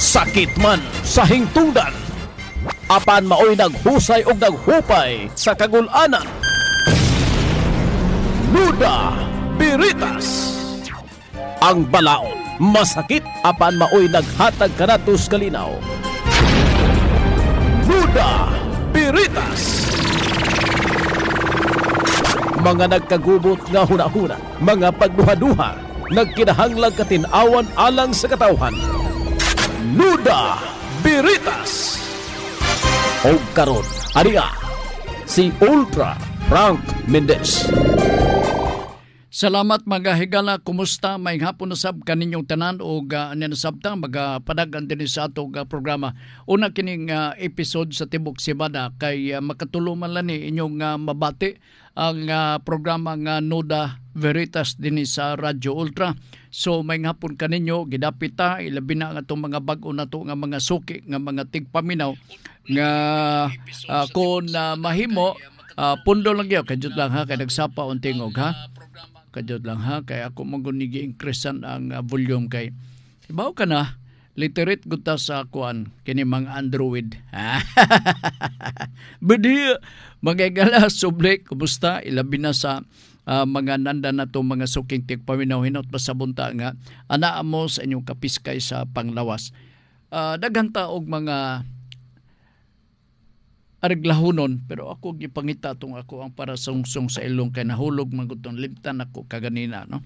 sakit man sa hingtungdan, apan maoy naghusay og naghupay sa kagul-anan. Nuda Veritas, ang balaod masakit apan maoy naghatag kanatos kalinaw. Nuda Veritas, mga nagkagubot nga hunahuna, mga pagduha-duha, nagkinahanglang katinawan alang sa katawhan. Nuda Veritas. O karon, ariya, si Ultra Frank Mendez. Salamat mga higala, kumusta? May hapon na sab kaninyong tanan o sabta magapadagan din sa atong programa. Una kining episode sa Tibok Sibada kay makatulungan lang ni inyong mabati ang programa nga Nuda Veritas din sa Radyo Ultra. So may hapon kaninyo gidapita ilabi na nga itong mga bag-o na to nga mga suki nga mga tigpaminaw nga kung mahimo pundo lang yun kajut lang ha kay nagsapa untingog ha. Kajot lang ha, kaya ako magunigi increasean ang volume kay. Ibaw ka na, literate guta sa kuan, kini mga Android. Budi, magagala, suble, kumusta? Ilabi na sa mga nanda na to mga suking tigpaminaw, hinot pa sa bunta nga, anaa mo sa inyong kapiskay sa panglawas. Daghanta og mga ariglahonon pero ako gipangita tong ako ang para sungsong sa ilong kay nahulog maguton limtan ako kaganina no.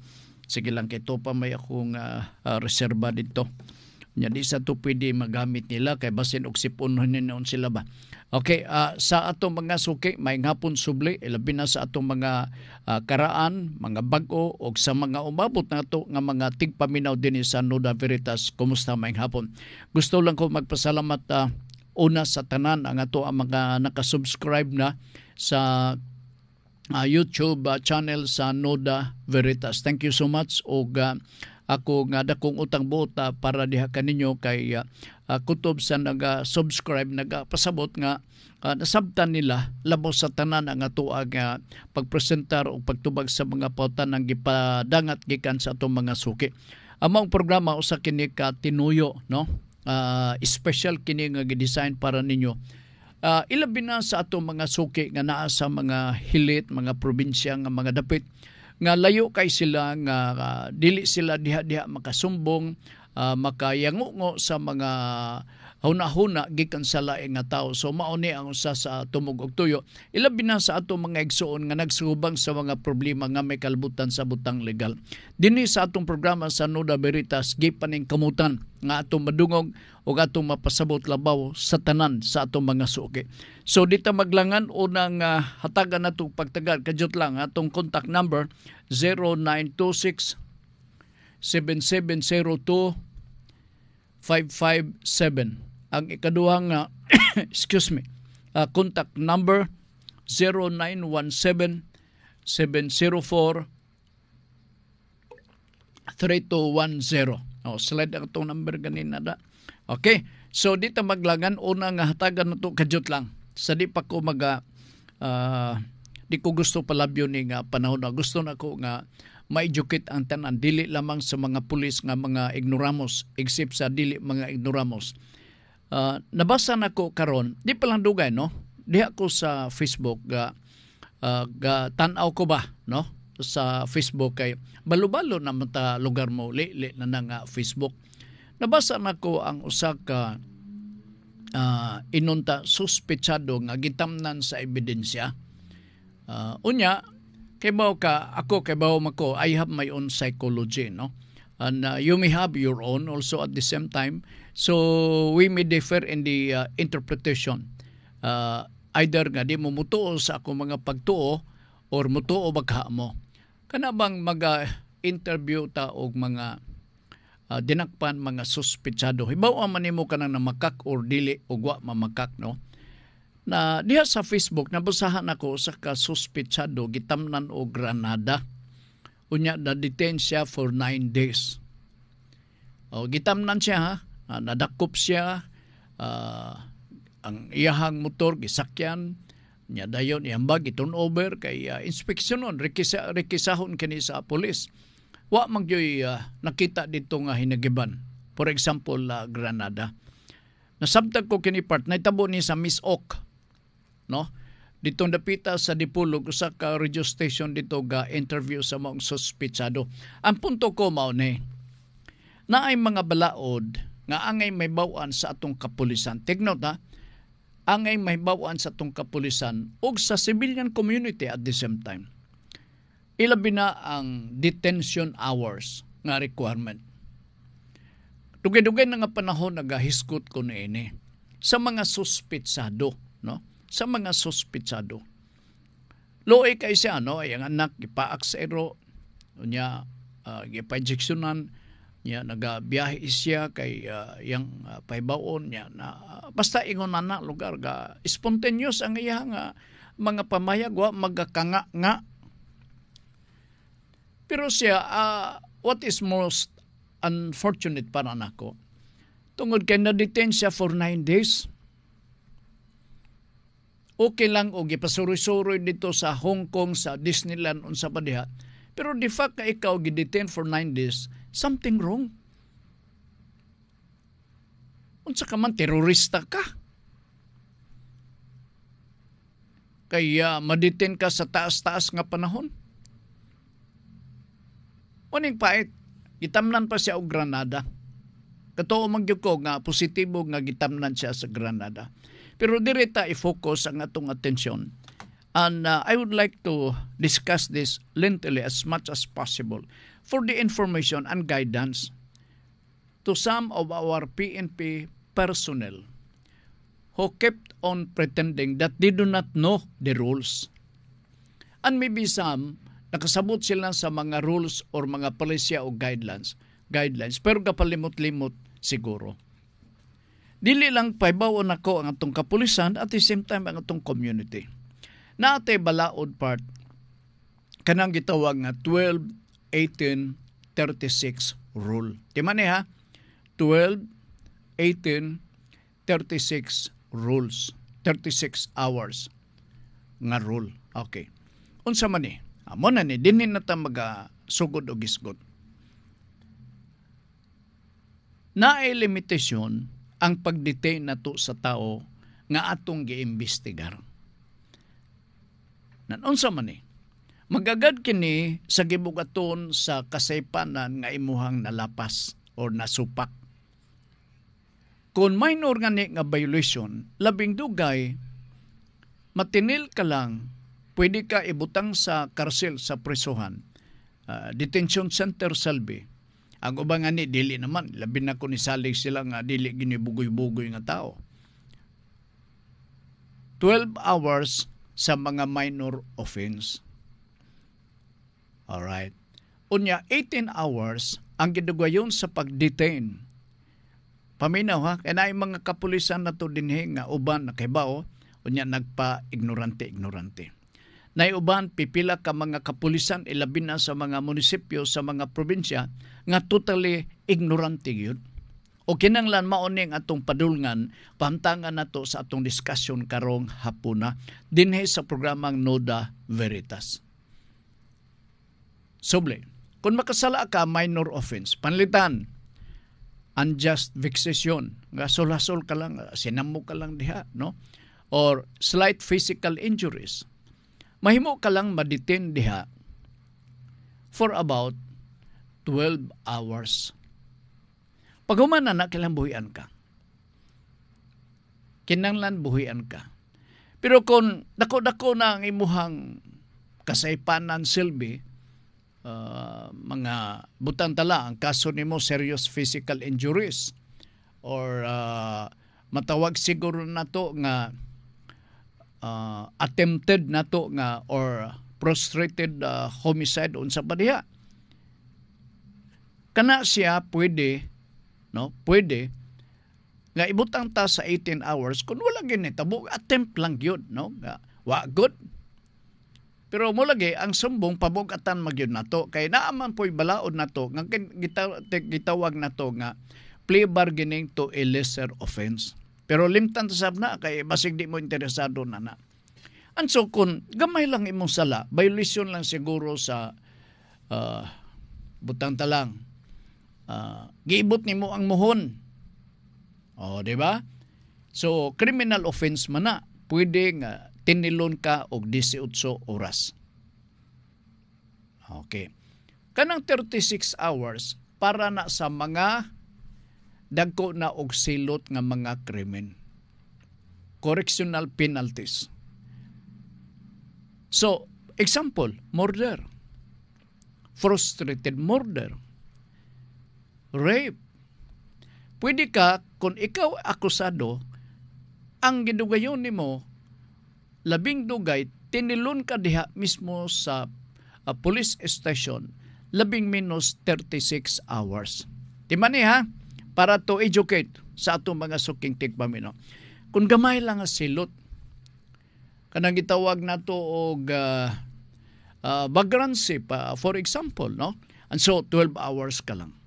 Sige lang kay to pa may akong reserba dito. Nya di sa to pwede magamit nila kay basin og siponon noon sila ba. Okay, sa atong mga suki may hapon subli ilabi na sa atong mga karaan, mga bag-o og sa mga umabot na to nga mga tigpaminaw dinhi sa Nuda Veritas. Kumusta may hapon? Gusto lang ko magpasalamat una sa tanan ang ato ang mga nakasubscribe na sa YouTube channel sa Nuda Veritas. Thank you so much og ako nga dakong utang buota para diha kaninyo kay kutob sa naga-subscribe nagapasabot nga nasabtan nila labos sa tanan ang ato ang pagpresentar o pagtubag sa mga pautan ng gipadangat gikan sa atong mga suki. Among programa usa kini ka tinuyo no. Special kini nga gi-design para ninyo. Ilabi na sa atong mga suki nga naa sa mga hilit, mga probinsya nga mga dapit nga layo kay sila nga dili sila diha-diha makasumbong, makayangungo sa mga huna-huna gikan sa laing nga tao. So mao ni ang usa sa tumog og tuyo. Ilabi na sa atong mga igsuon nga nagsubang sa mga problema nga may kalbutan sa butang legal. Dinhi sa atong programa sa Nuda Veritas gipaning kamutan nga atong madungog o atong mapasabot labaw sa tanan sa atong mga suki. So dito maglangan unang hatagan nato pagtagad kajut lang atong contact number 0926 7702 557. Ang ikaduhang contact number 0917 704 3210. Slide ang itong number ganina da. Okay. So dito maglangan una nga hatagan na ito kajut lang. Sa di pa ko di ko gusto palabyo ni nga panahon na gusto na ko nga ma-educate ang tanan dili lamang sa mga pulis nga mga ignoramos except sa dili mga ignoramos. Nabasa na ko karon di pa lang dugay no. Diha ko sa Facebook ga tan-aw ko ba no sa Facebook kay balo-balo na mata lugar mo li na nga Facebook. Nabasa na ko ang usa ka inunta suspetsado nga gitamnan sa ebidensya. Unya kay bawo mako I have my own psychology no and you may have your own also at the same time, so we may differ in the interpretation, either nga di mo mutuo sa ako mga pagtuo or mutuo bagha mo kana bang interview ta og mga dinakpan mga suspetsado hibaw man nimo kanang namakak or dili og wa mamakak no. Na diha sa Facebook nabasahan ako sa kasuspetsado gitamnan og granada. Unya na detain siya for 9 days. Gitamnan siya ha, nadakop siya, ang iyahang motor gisakyan, nya dayon iyang bag turn over kay inspeksyonon rekisahon kini sa pulis. Wa magyoy nakita dito nga hinagiban. For example, Granada. Nasabtag ko kini part naitabo ni sa Miss Oak, no? Ditong dapita sa Dipolog usa ka radio station dito ga interview sa mga suspitsado. Ang punto ko mao ni naay mga balaod nga angay may bawan sa atong kapulisan. Take note ha, angay may bawan sa atong kapulisan ug sa civilian community at the same time. Ilabi na ang detention hours nga requirement. Dugay-dugay na nga panahon nagahiskot ko niini sa mga suspitsado, no? Sa mga suspitsado. Loe kay siya, no? Ay ang anak gipaak sa ero, niya gipa-injectionan, niya nagabiyahe siya kay yang paibaon niya na basta ingon na lugar ga spontaneous ang iya nga mga pamayag wa magakanga nga. Pero siya what is most unfortunate para nako, tungod kay na-detain siya for 9 days. Okay lang o gipasuroy-suroy dito sa Hong Kong, sa Disneyland, unsa pa diha. Pero the fact na ikaw gidetain for 9 days, something wrong. Unsa ka man, terorista ka. Kaya ma-detain ka sa taas-taas nga panahon. Uning pait, gitamnan pa siya og Granada. Katoo magyud ko nga positibo nga gitamnan siya sa Granada. Pero direta i-focus ang atong atensyon. And I would like to discuss this lengthily as much as possible for the information and guidance to some of our PNP personnel who kept on pretending that they do not know the rules. And maybe some, nakasabot sila sa mga rules or mga policy o guidelines, pero kapalimot-limot siguro. Dili lang paibawon ako ang atong kapulisan at the same time ang atong community. Naatay balaod part kanang gitawag nga 12, 18, 36 rule. Di man ha? 12, 18, 36 rules. 36 hours nga rule. Okay. Unsa man ni? Amo na ni dinhi na ta magasugod og gisgot. Naay limitasyon ang pag-detain nato sa tao nga atong giimbestigar. Nanunsa man ni, magagad kini sa gibugaton sa kasaypanan nga imuhang nalapas or nasupak. Kung minor nga ni nga violation, labing dugay, matinil ka lang, pwede ka ibutang sa karsel sa presohan, detention center Salvi. Ang ubang nga ni, dili naman. Labi na ko ni salig sila nga dili ginibugoy-bugoy nga tao. 12 hours sa mga minor offense. Alright. Unya, 18 hours ang gidugwayon sa pag-detain. Paminaw ha, kaya na mga kapulisan na to dinhi nga uban na kaibao, unya nagpa-ignorante. Naiuban, pipila ka mga kapulisan, ilabi na sa mga munisipyo, sa mga probinsya, nga totally ignorante yun. O kinanglan maoning atong padulngan, pahamtangan na to sa atong diskusyon karong hapuna, dinhi sa programang Noda Veritas. Suble, kung makasala ka minor offense, panlitan, unjust vexation, nga solasol ka lang, sinamo ka lang diha, no? Or slight physical injuries, mahimo ka lang ma-detain diha for about 12 hours. Pag human na kailang buhian ka. Kinanglan buhian ka. Pero kung dako-dako na ang imuhang kasaypanan silbi, mga butang tala, ang kaso nimo serious physical injuries or matawag siguro na to nga attempted na to nga or prostrated homicide unsa pa diha. Kana siya pwede nga ibutang ta sa 18 hours kung wala ginitabo attempt lang gyud, no? Wa good. Pero mo lagi ang sumbong pabugatan magyud nato kay naaman poy balaod nato nga gitawag nato nga plea bargaining to a lesser offense. Pero limtan sab na kay basig di mo interesado na. Anso kun gamay lang imong sala, violation lang siguro sa butang talang giibot nimo ang muhon. O, di ba? So, criminal offense man na. Pwede nga tinilon ka og 18 oras. Okay. Kanang 36 hours para na sa mga dagko na og silot nga mga krimen. Correctional penalties. So, example, murder, frustrated murder, rape. Pwede ka, kung ikaw akusado, ang gidugayon nimo, labing dugay, tinilon ka diha mismo sa police station, labing minus 36 hours. Di man ha? Para to educate sa atong mga suking tigpamino. Kung gamay lang nga silot, kanang gitawag nato og vagrancy pa, for example, no? And so 12 hours ka lang.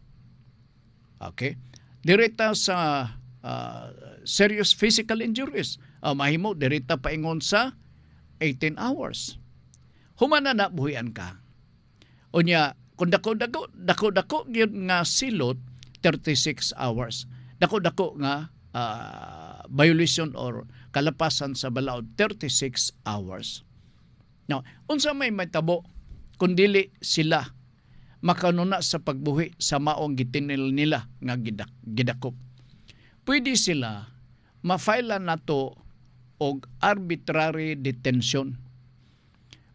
Okay? Direta sa serious physical injuries. Mahimo direta paingon sa 18 hours. Humana na buhian ka. Unya, kung dako gyud nga silot 36 hours. Dako nga violation or kalapasan sa balaod 36 hours. Now, unsa may matabo kung dili sila makanuna sa pagbuhi sa maong gitinil nila nga gidakop. Pwede sila ma-file nato og arbitrary detention.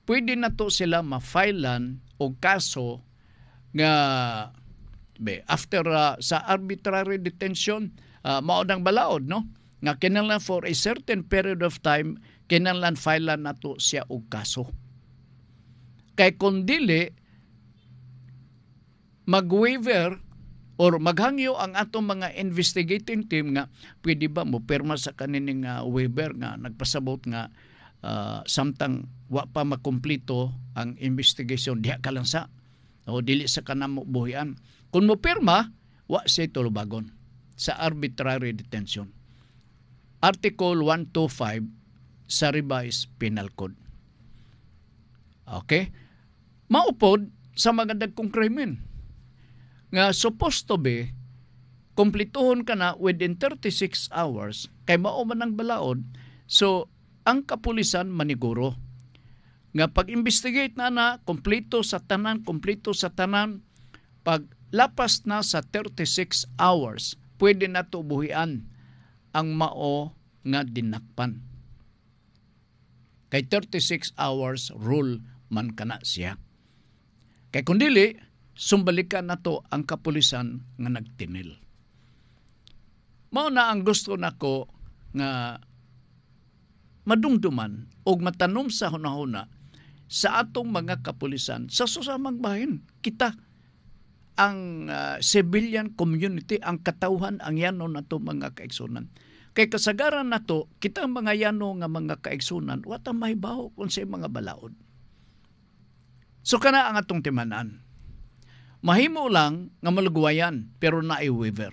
Pwede nato sila ma-filean og kaso nga after sa arbitrary detention mao nang balaod, no? Nga kinahanglan for a certain period of time kinahanglan filean nato siya og kaso. Kay kung dili mag-waiver or maghangyo ang atong mga investigating team nga pwede ba mo pirma sa kanining waiver nga nagpasabot nga samtang wa pa makumpleto ang investigation diha ka lang sa o dili sa kanamo buhian. Kung mo pirma, wa siya tulubagon sa arbitrary detention. Article 125 sa Revised Penal Code. Okay? Maupod sa mga dagkong krimen nga supposed to be kumplituhon ka na within 36 hours kay mao man ang balaod. So ang kapulisan maniguro nga pag-investigate na kompleto sa tanan, pag lapas na sa 36 hours pwede na to buhian ang mao nga dinakpan. Kay 36 hours rule man kana siya. Kay kung dili, sumbalikan na to ang kapulisan nga nagtinil. Mao na ang gusto nako nga madungduman o matanom sa hunahuna sa atong mga kapulisan sa susamang bahin. Kita ang civilian community, ang katawhan, ang yano na to mga kaigsunan. Kay kasagaran na to, kita ang mga yano nga mga kaigsunan, wata mahibaw kung sa mga balaod. So kana ang atong timanan. Mahimo lang nga malugwayan pero naay waiver.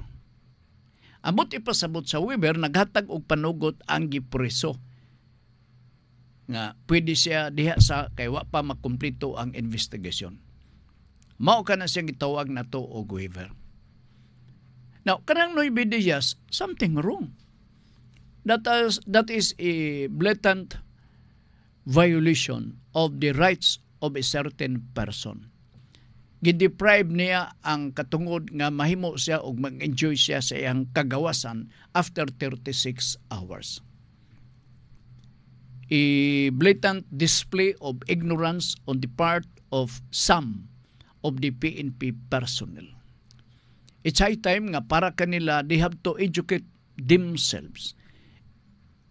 Amot ipasabot sa waiver, naghatag og panugot ang gipreso nga pwede siya diha sa kay wa pa makumpleto ang investigation. Mao ka na siyang gitawag na to og waiver. Now, kanang 9 días, something wrong. That is a blatant violation of the rights of a certain person. Gideprive niya ang katungod nga mahimo siya og mag-enjoy siya sa iyang kagawasan after 36 hours. A blatant display of ignorance on the part of some of the PNP personnel. It's high time nga para kanila, they have to educate themselves.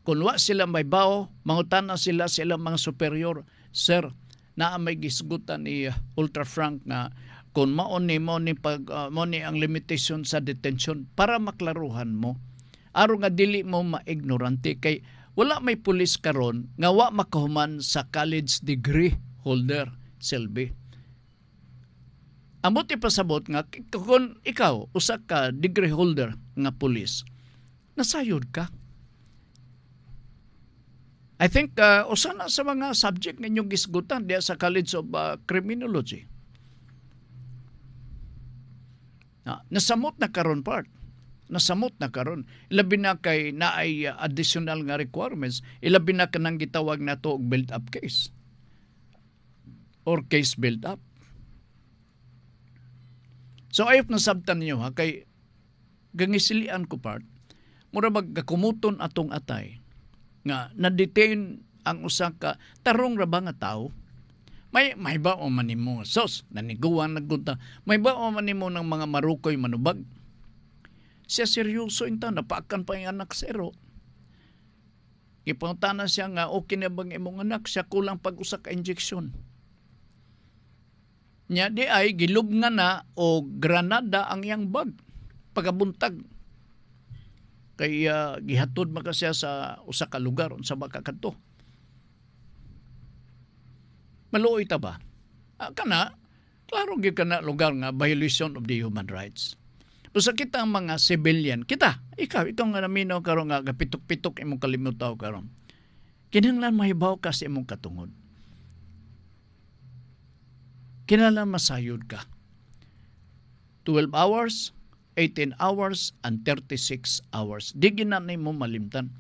Kung wa sila may bao, mangutana sila mga superior, sir, na may gisgutan ni Ultra Frank na kung maoni ang limitation sa detention para maklaruhan mo. Aro nga dili mo maignorante kay wala may pulis karon nga wa makahuman sa college degree holder, Selby. Amot ipasabot nga kung ikaw usa ka degree holder nga pulis, nasayod ka. I think usa na sa mga subject ninyong gisgutan diya sa College of Criminology. Nasamot na karon part. Nasamot na karon. Ilabi na kay naay additional nga requirements, ilabi na kanang gitawag nato og build up case or case build up. So ayop na sabtan niyo ha kay gangisilian ko part. Mura magkakumuton atong atay nga na-detain ang usa ka tarong ra ba nga tawo. May ba o manimo sos naniguan naggunta. May ba o manimo ng mga marukoy manubag. Siya seryoso inta napaakan pa yung anak zero. Ipangutana siya nga okay na bang imong anak siya kulang pag-usa ka injection. Nya di ay gilubngan na o granada ang iyang bag pagabuntag. Kay gihatod maka siya sa usa ka lugar unsa ba kakadto. Maluoy ta ba? Kana klaro gyud kana lugar nga violation of the human rights. Pusa kita ang mga civilian, ikaw nga naminaw karon nga kapitok-pitok imong kalimutaw karon. Kinahanglan mahibaw ka sa imong katungod. Kinahanglan masayod ka. 12 hours, 18 hours, and 36 hours. Di ginanay mo malimtan.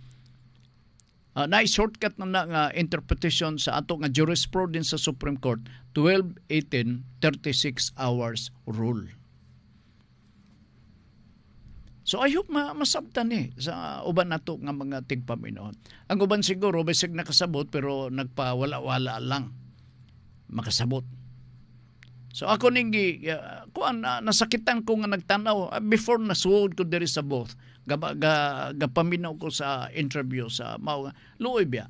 Na-shortcut na nga interpretation sa ato nga jurisprudence sa Supreme Court, 12, 18, 36 hours rule. So ayok masabtan sa uban nato nga mga tigpaminon. Ang uban siguro bisig nakasabot pero nagpawala-wala lang makasabot. So ako ning nasakitan ko nga nagtanaw before nasuod ko diri sa both. Gapaminaw ko sa interview sa Luoy biya.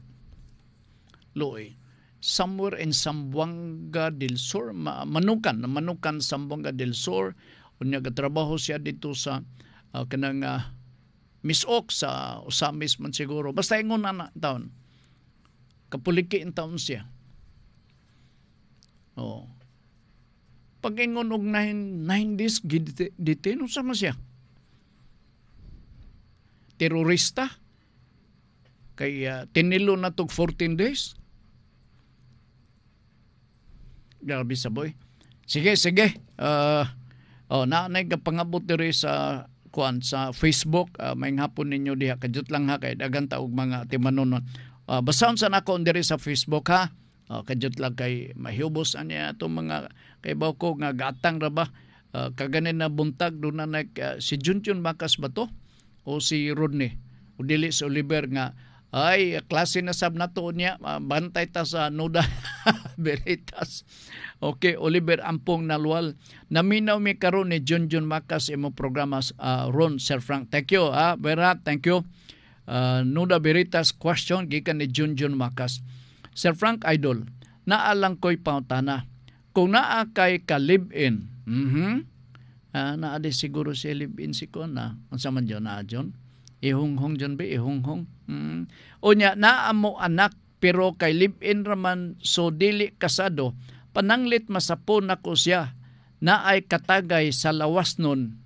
Luoy. Somewhere in Zamboanga del Sur, Manukan Zamboanga del Sur. Unya gatrabaho siya dito sa kanang Miss Ok sa Usamis man siguro. Basta ingon na taon. Kapuliki in taon siya. Oh. Pag ingon og 9 days detain sa man siya. Terorista. Kay tinilo na tog 14 days. Grabe sa boy. Sige. Naanay ka pangabot diri sa sa Facebook, may hapon ninyo diha kadjut lang ha kay dagan ta og mga timanon. Basaon sa nako diri sa Facebook ha. Kadjut lang kay mahubos anya atong mga kay baw ko nga gatang ra ba kaganin na buntag do na si Junjun Makas ba to o si Rodney o dili si Oliver nga ay klase na sab nato niya bantay ta sa Nuda Veritas. Okay, Oliver Ampong Nalwal. Naminaw mi karon ni Junjun Makas imo programa Ron Sir Frank. Thank you Vera, thank you. Nuda Veritas question gikan ni Junjun Makas. Sir Frank Idol, naalang ko'y pautana. Kung naa kay ka live-in, naadi siguro si live-in si ko na. Unsa man dyan na dyan? Ihunghong dyan ba? Ihunghong? Unya, naa mo anak, pero kay live-in raman so dili kasado, pananglit masapon ako siya, na ay katagay sa lawas nun.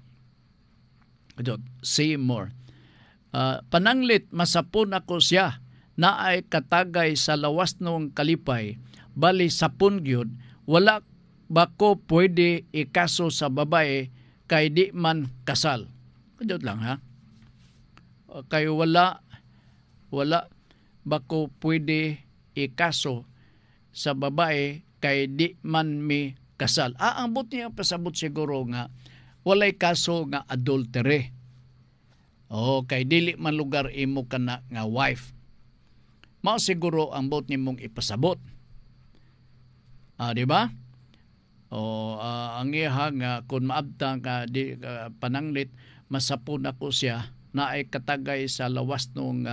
Say more. Pananglit masapon ako siya, na ay katagay sa lawas nung kalipay, bali sapon gyud, wala ba ko pwede ikaso sa babae kay di man kasal? Kadot lang ha. Kay wala ba ko pwede ikaso sa babae kay di man mi kasal. Ang but niya pasabot siguro nga walay kaso nga adultery. Kay dili man lugar imo kana nga wife. Mao siguro ang bot nimong ipasabot. Di ba? Ang iya nga kung maabta nga di pananglit masapon ako siya na ay katagay sa lawas nung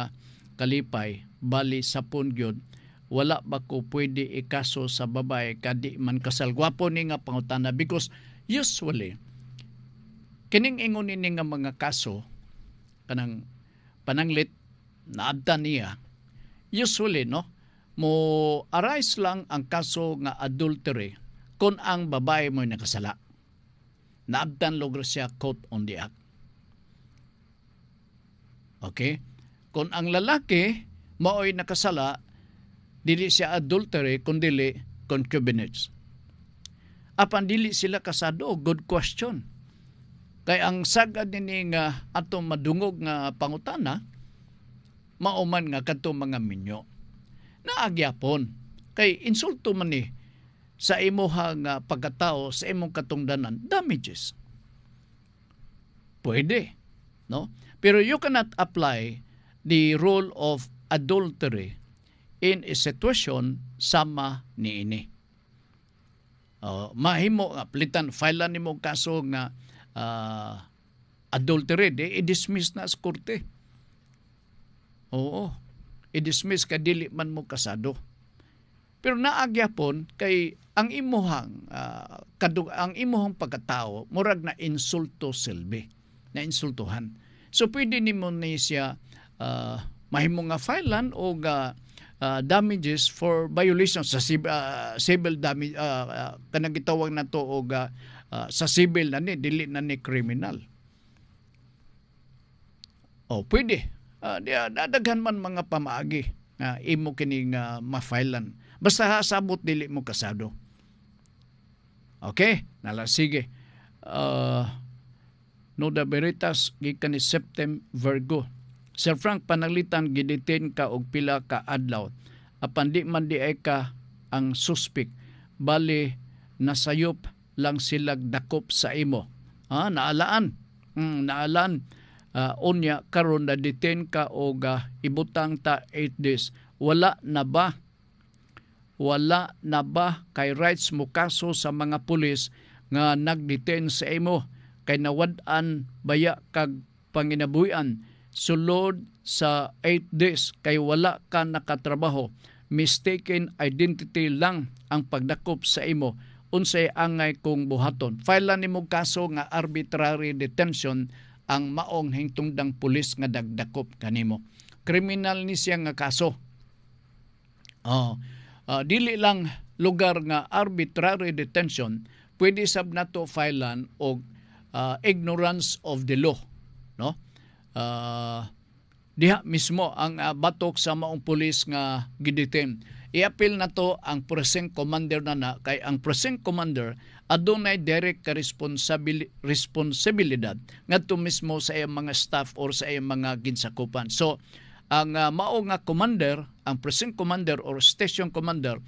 kalipay bali sapon gyud wala ba ko pwede ikaso sa babae kadi man kasal. Gwapo ni nga pangutana because usually kining ingon ini nga mga kaso kanang pananglit naabta niya usually no mo arise lang ang kaso nga adultery kung ang babae mo nakasala. Naabtan logro siya caught on the act. Okay? Kung ang lalaki mao'y nakasala, dili siya adultery kundi concubinage. Apan dili sila kasado, good question. Kay ang sagad nini nga ato madungog nga pangutana mauman nga kadto mga minyo. Naagyapon kay insulto man ni sa imuhang pagkatao sa imong katungdanan damages. Pwede, no? Pero you cannot apply the rule of adultery in a situation sama niini. Mahimo nga plitan filean nimo kaso nga adultery, i-dismiss na sa korte. Oo, i-dismiss ka dili man mo kasado. Pero naagyapon kay ang imuhang ang imuhang pagkatao murag na insulto silbi, na insultuhan. So pwede nimo ni siya mahimo nga filean o damages for violation sa civil damage kanang gitawag nato og sa civil na ni dili na ni criminal. Pwede. Dadaghan man mga pamaagi nga imo kining ma-filean. Basta sabot dili mo kasado. Okay? Nala sige. Noda Veritas gikan ni Septem Virgo. Sir Frank, panalitan gidetain ka og pila ka adlaw. Apan di man di ay ka ang suspect. Bali nasayop lang silag dakop sa imo. Naalaan. Naalaan. Unya karon na detain ka og ibutang ta 8 days. Wala na ba kay rights mo kaso sa mga pulis nga nagdetain sa imo kay nawad-an baya kag panginabuhian sulod sa 8 days kay wala ka nakatrabaho, mistaken identity lang ang pagdakop sa imo, unsay angay kong buhaton. Filean nimo kaso nga arbitrary detention ang maong hingtungdang pulis nga dagdakop kanimo. Kriminal ni siya nga kaso. Dili lang lugar nga arbitrary detention, pwede sab nato filean og ignorance of the law, no? Diha mismo ang batok sa maong pulis nga gidetain. I-appeal na to ang precinct commander na kay ang precinct commander adunay direct ka responsibilidad ngadto mismo sa iyang mga staff or sa iyang mga ginsakupan. So ang mao nga commander, ang precinct commander or station commander,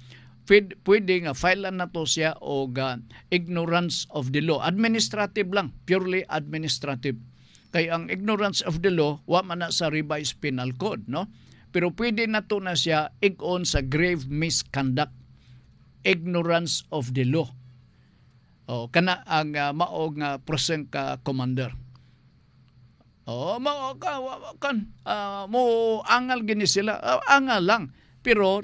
pwede nga filean na to siya o ignorance of the law. Administrative lang, purely administrative. Kay ang ignorance of the law, wa man na sa revised penal code, no? Pero pwede na to na siya ig-on sa grave misconduct, ignorance of the law. Kana ang mao nga precinct commander. Mo angal gini sila, angal lang. Pero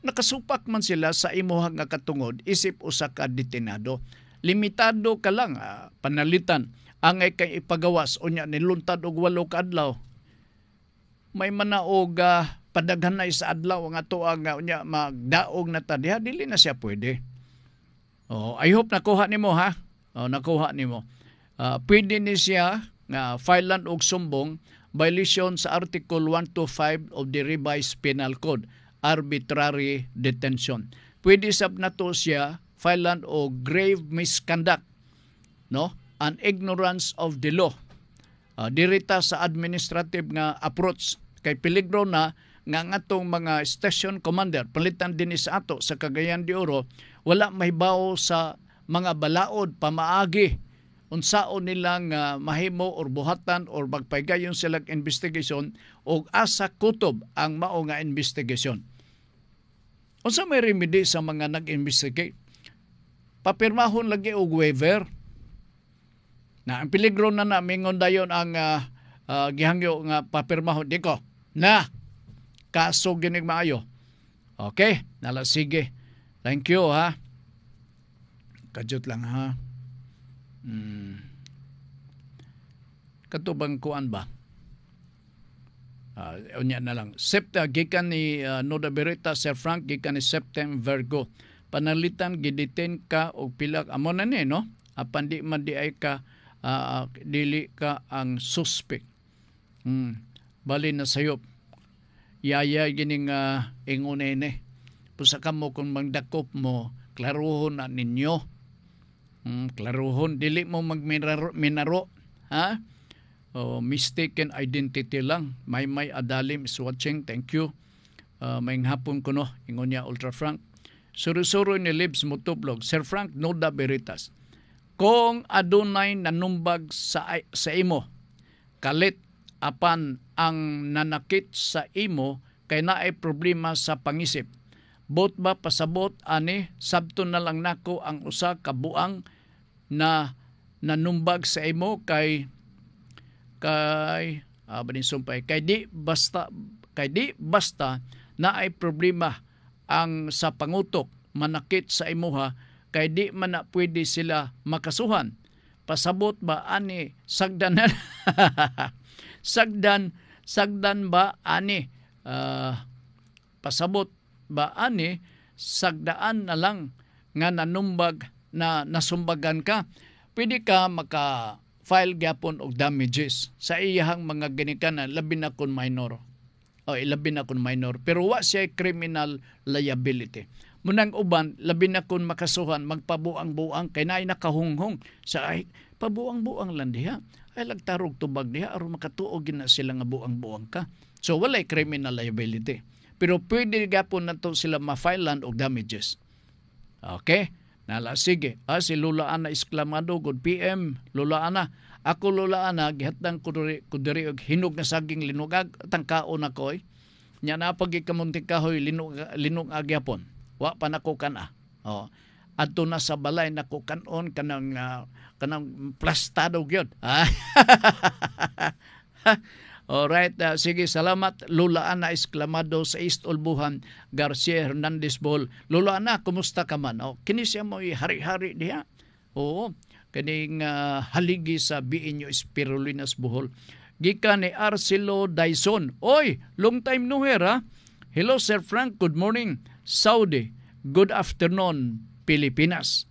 nakasupak man sila sa imuhang nga katungod, isip usa ka detenado. Limitado ka lang, panalitan. Angay kay ipagawas, unya niluntad og 8 ka adlaw. May manaog padaghan na isa adlaw nga tuwa nga unya magdaog na ta diha, dili na siya pwede. I hope nakuha nimo ha. Nakuha nimo. Pwede ni siya nga filean og sumbong violation sa Article 125 of the Revised Penal Code, arbitrary detention. Pwede sab nato siya filean og grave misconduct, no? An ignorance of the law. Dirita sa administrative nga approach kay peligro na nga ngatong mga station commander palitan din sa ato sa Cagayan de Oro, wala mahibaw sa mga balaod pamaagi unsaon nilang mahimo or buhatan or magpaygayon silang investigation o asa kutob ang mao nga investigation. Unsa may remedy sa mga nag-investigate? Papirmahon lagi og waiver. Na ang peligro na mingon dayon ang gihangyo nga papirmahon diko. Na kaso ginig maayo. Okay, nala sige. Thank you ha. Kajut lang ha. Katubang kuan ba? Unya na lang. Gikan ni Noda Berita, Sir Frank, gikan ni Septem Virgo. Panalitan gidetain ka og pila amo na ni, no? Apan di man di ay ka dili ka ang suspect. Bali na sayop. Yaya gining ingon ene. Pusa ka mo kung magdakop mo, klaruhon na ninyo. Klaruhon, dili mo magminaro. ha? Mistaken identity lang. May Adalim is watching. Thank you. May hapon ko no. Ingon niya Ultra Frank. Suru-suru ni Libs Motoblog. Sir Frank, Noda Veritas. Kung adunay nanumbag sa imo, kalit apan ang nanakit sa imo, kay naay problema sa pangisip. Bot ba pasabot ani sabto na lang nako ang usa ka buang na nanumbag sa imo kay sumpay kay di basta naay problema ang sa pangutok manakit sa imuha kay di man na pwede sila makasuhan. Pasabot ba ani sagdan sagdan ba ani pasabot ba ani sagdaan na lang nga nanumbag na nasumbagan ka, pwede ka maka-file gyapon og damages sa iyahang mga ginikanan labi na kun minor. Labi na kun minor pero wa siya criminal liability. Munang uban labi na kun makasuhan magpabuang-buang kay naay nakahunghong sa ay pabuang-buang lang diha. Ay lagtarog tubag diha aron makatuog na sila nga buang-buang ka. So walay criminal liability. Pero pwede gapon na to sila ma-filean og damages. Okay? Nala, sige. Si Lula Ana Exclamado, good PM. Lula Ana. Ako Lula Ana, gihatang ko diri og hinog na saging linugag. Tangkaon ako Nya na pagikamunting kahoy linug agyapon. Wa pa nako kana. Adto na sa balay nako kanon kanang plastado gyud. Alright, sige, salamat. Lula Ana Exclamado sa East Olbuhan, Garcia Hernandez Bohol. Lula Ana, kumusta ka man? Kini siya mo hari-hari diha. Oo, kaning haligi sa Bienyo Spirulinas Bohol. Gika ni Arcelo Dyson. Oy, long time no here ha. Hello Sir Frank, good morning. Saudi, good afternoon Pilipinas.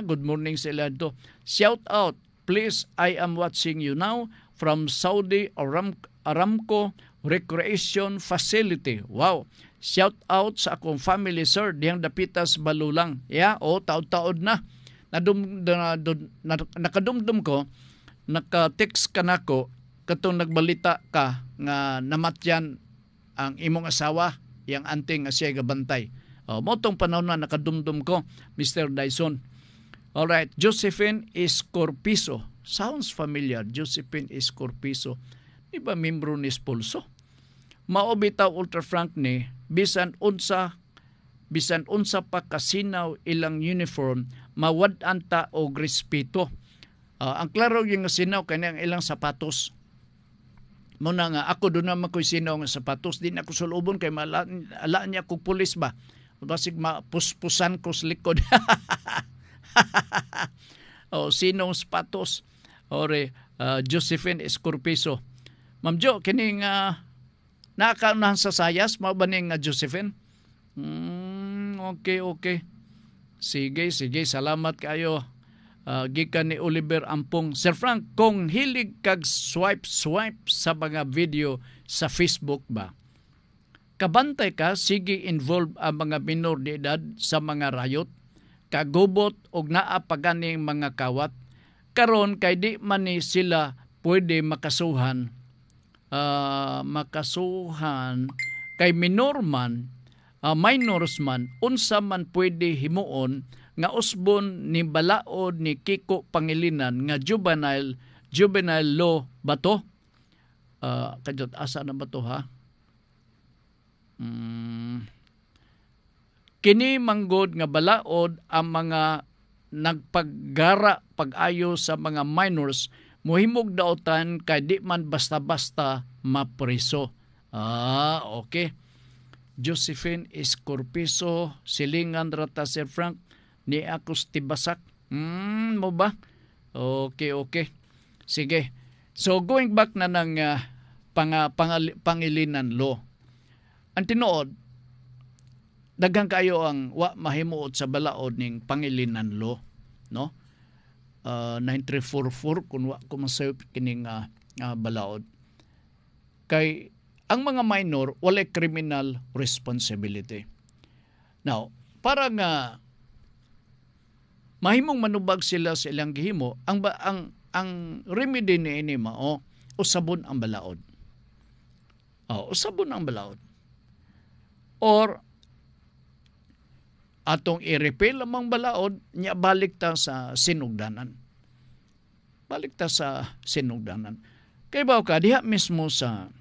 Good morning sa ilan to. Shout out, please, I am watching you now from Saudi Aramco Recreation Facility. Wow. Shout out sa akong family, sir. Diyang dapitas balulang. Taod-taod na. Nakadumdum ko, naka-text ka nako, katong nagbalita ka nga namatyan ang imong asawa, yang anting nga siya gabantay. Motong panahon na nakadumdum ko, Mr. Dyson. Alright, Josephine Escorpiso. Sounds familiar. Josephine Escorpiso. Di ba membro ni Spulso? Maobitaw Ultra Frank ni bisan unsa pa kasinaw ilang uniform mawad-an ta og respeto. Ang klaro yung sinaw kanya ang ilang sapatos. Muna nga ako doon naman ko'y sinaw nga sapatos. Di na ko sulubon kay alaan niya kong pulis ba. Basig mapuspusan ko sa likod. Sinong sapatos. Josephine Escorpiso. Ma'am Jo, kining nakaunahan sa sayas, mao ba ning Josephine? Okay. Sige, salamat kayo. Gikan ni Oliver Ampong. Sir Frank, kung hilig kag swipe sa mga video sa Facebook ba, kabantay ka, sige involve ang mga minor de edad sa mga riot, kagubot og naa pa ganing mga kawat, karon kay di man ni sila pwede makasuhan kay minors man unsa man pwede himuon nga usbon ni balaod ni Kiko Pangilinan nga juvenile law ba to? Kadot asa na ba to ha? Kini manggod nga balaod ang mga nagpaggara pag-ayo sa mga minors muhimog daotan kay di man basta-basta mapriso. Okay. Josephine Escorpiso, silingan rata Sir Frank ni Akos Tibasak. Mo ba? Okay. Sige. So going back na ng Pangilinan law. Ang tinuod, daghang kayo ang wa mahimuot sa balaod ning Pangilinan law, no? 9344 kung wa ko masayop kining balaod. Kay ang mga minor walay criminal responsibility. Now, para nga mahimong manubag sila sa ilang gihimo, ang ang remedy ni ini mao usabon ang balaod. Usabon ang balaod. Or atong i-repeal lamang balaod, nya balik ta sa sinugdanan. Balik ta sa sinugdanan. Kay ba ka diha mismo sa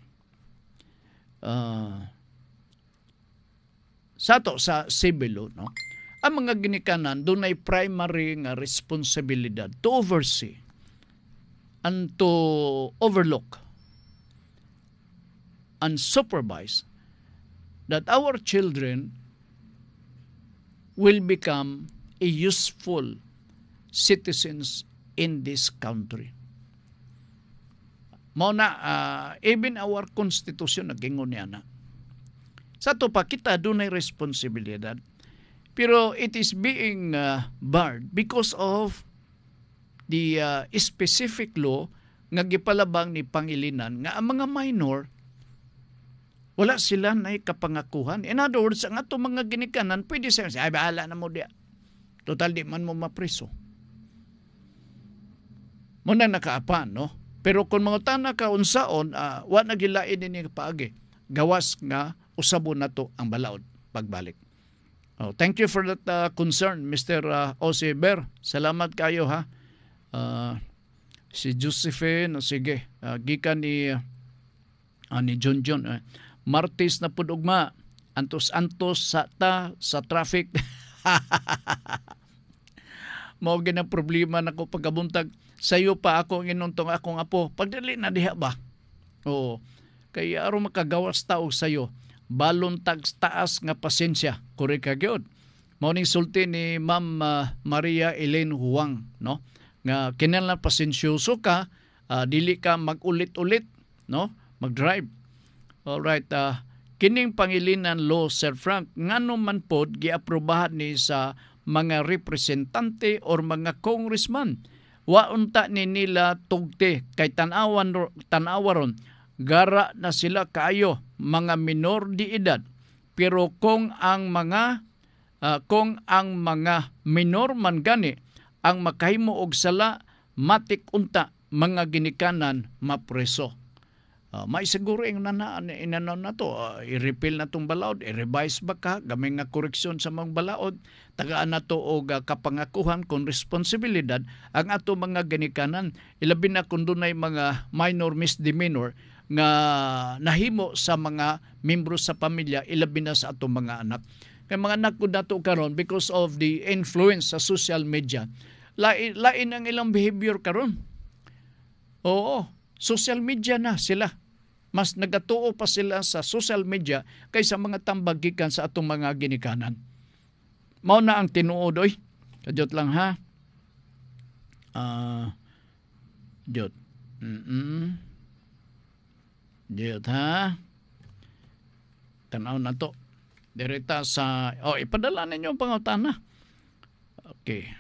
sa civil law, no? Ang mga ginikanan dunay primary nga responsibilidad to oversee and to overlook and supervise that our children will become a useful citizens in this country. Mao na even our constitution nagingon niya na. Sa to pa kita dunay responsibilidad, pero it is being barred because of the specific law nga gipalabang ni Pangilinan nga ang mga minor wala sila na kapangakuhan. In other words, ang ato mga ginikanan pwede sa ay bahala na mo dia. Total di man mo mapriso. Mo na nakaapan, no? Pero kung mga tana ka unsaon, wa na gilain ini paagi. Gawas nga usabon nato ang balaod pagbalik. Thank you for that concern, Mr. Osiber. Salamat kayo, ha. Si Josephine, sige, gikan ni John John. Martis na pudugma, antos-antos sa traffic. Mao gina problema nako pagabuntag. Sayo pa ako inuntong akong apo. Pagdali na diha ba? Oo. Kaya aron makagawas tao sayo. Balon taas nga pasensya. Kuri ka gyud. Mao ning sulti ni Ma'am Maria Elaine Huang, no? Nga kinahanglan pasensyoso ka, dili ka magulit-ulit, no? Mag-drive. All right, kining Pangilinan law, Sir Frank, ngano man pod giaprobahan ni sa mga representante or mga congressman. Wa unta ni nila tugte kay tanawaron gara na sila kaayo mga minor di edad. Pero kung ang mga minor man gani ang makahimo og sala, matik unta mga ginikanan mapreso. May siguro yung inanon na to, i-repeal na itong balaod, i-revise ba ka, gamay nga koreksyon sa mga balaod, tagaan na to o kapangakuhan kung responsibilidad ang ato mga ginikanan, ilabi na kung dunay mga minor misdemeanor nga nahimo sa mga membro sa pamilya, ilabi na sa ato mga anak. Kaya mga anak ko nato karon because of the influence sa social media, lain ang ilang behavior karon. Oo, social media na sila. Mas nagatuo pa sila sa social media kaysa mga tambagikan sa atong mga ginikanan. Mao na ang tinuod, oy. Kadiyot lang, ha? Diyot. Diyot, ha? Tanaw na to. Direta sa... ipadala ninyo ang pangutana. Okay.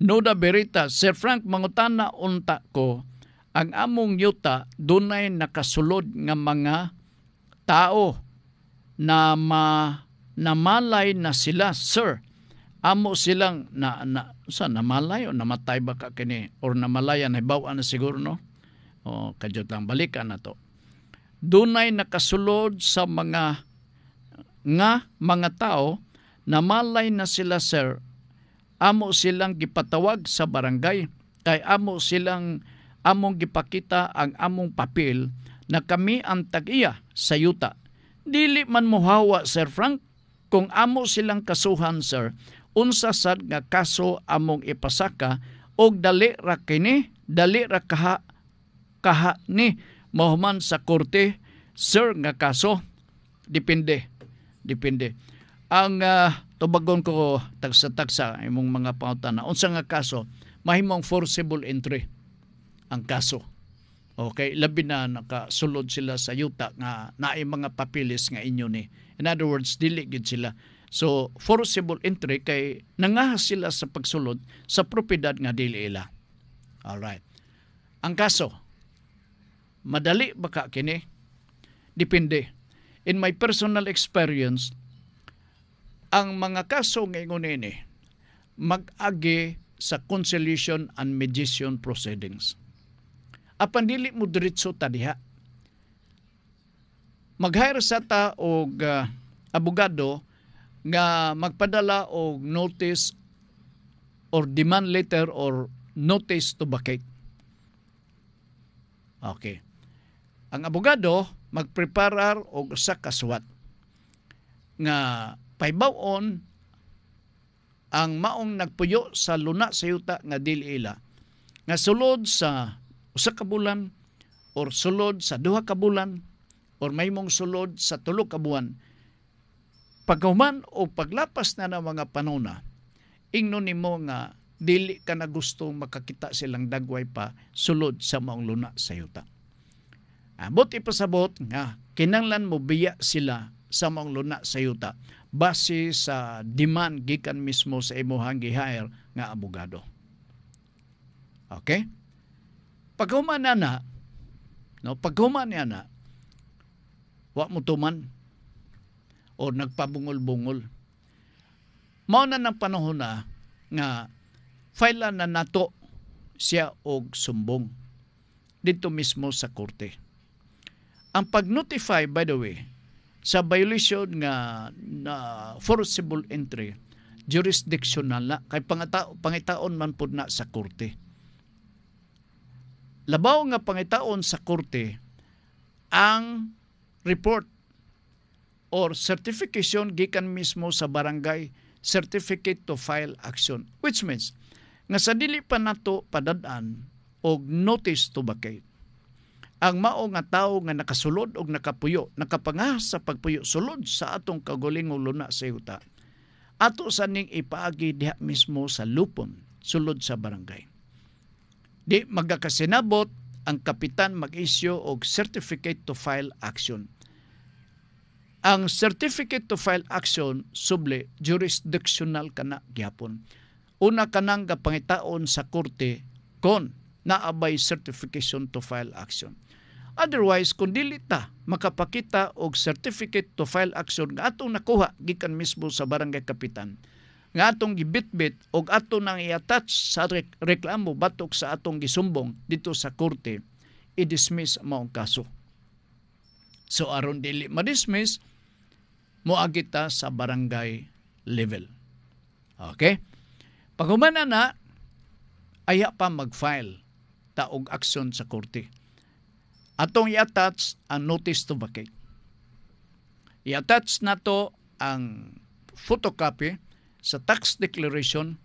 Noda Berita, Sir Frank, mangutana unta ko, ang among yuta dunay nakasulod nga mga tao na namalay na sila, sir. Amo silang namalay o namatay ba ka kini or namalaya na bawaan na siguro, no? Kadyot lang, balikan na to. Dunay nakasulod sa mga tao namalay na sila, sir. Amo silang gipatawag sa barangay kay among gipakita ang among papel na kami ang tag-iya sa yuta. Dili man mohawa, Sir Frank, kung amo silang kasuhan, sir, unsa sad nga kaso among ipasaka og dali ra kaha ni mahuman sa korte, sir, nga kaso. Depende. Ang tubagon ko tagsa-tagsa imong mga pangutana, unsa nga kaso mahimong forcible entry ang kaso. Okay, labi na nakasulod sila sa yuta nga naay mga papilis nga inyo ni. In other words, dili gid sila. So, forcible entry kay nangahas sila sa pagsulod sa propiedad nga dili ila. All right. Ang kaso, madali ba ka kini? Depende. In my personal experience, ang mga kaso nga ingon ini mag-agi sa conciliation and mediation proceedings. Apan dili mo diretso ta diha. Mag-hire sa ta og abogado nga magpadala og notice or demand letter or notice to vacate. Okay. Ang abogado magpreparar og usa ka suwat nga pahibaw-on ang maong nagpuyo sa luna sa yuta nga dili ila nga sulod sa usa ka bulan or sulod sa duha ka bulan or mahimong sulod sa 3 ka buwan, pagkahuman o paglapas na ng mga panuna, ingnon nimo nga dili ka na gusto makakita silang dagway pa sulod sa maong luna sa yuta. Abot ipasabot nga kinahanglan mo biya sila sa maong luna sa yuta base sa demand gikan mismo sa imuhang gi-hire nga abogado. Okay? Paghuman na, paghuman na, wa mo tuman o nagpabungol-bungol. Mao na ng panahon na nga file na nato siya og sumbong dito mismo sa korte. Ang pag-notify, by the way, sa violation nga na forcible entry, jurisdictional na, kay pangitaon man po na sa korte. Labaw nga pangitaon sa korte, ang report or certification gikan mismo sa barangay certificate to file action, which means nga sa dili pa nato padad-an og notice to vacate, ang mao nga tawo nga nakasulod og nakapuyo, nakapangahas sa pagpuyo sulod sa atong kagulingong luna sa yuta, ato sa ning ipaagi diha mismo sa lupon sulod sa barangay. Di magakasinabot ang kapitan mag-issue og certificate to file action. Ang certificate to file action suble jurisdictional kana gyapon. Una kanang kapangitaon sa korte kon naabay certification to file action. Otherwise, kung dili ta makapakita og certificate to file action nga atong nakuha gikan mismo sa barangay kapitan, nga atong gibitbit og ato nang i-attach sa reklamo batok sa atong gisumbong dito sa korte, i-dismiss maong kaso. So aron dili ma-dismiss, moagi ta sa barangay level. Okay? Paghuman na, aya pa mag-file ta og action sa korte. Atong i-attach ang notice to vacate. I-attach nato ang photocopy sa tax declaration,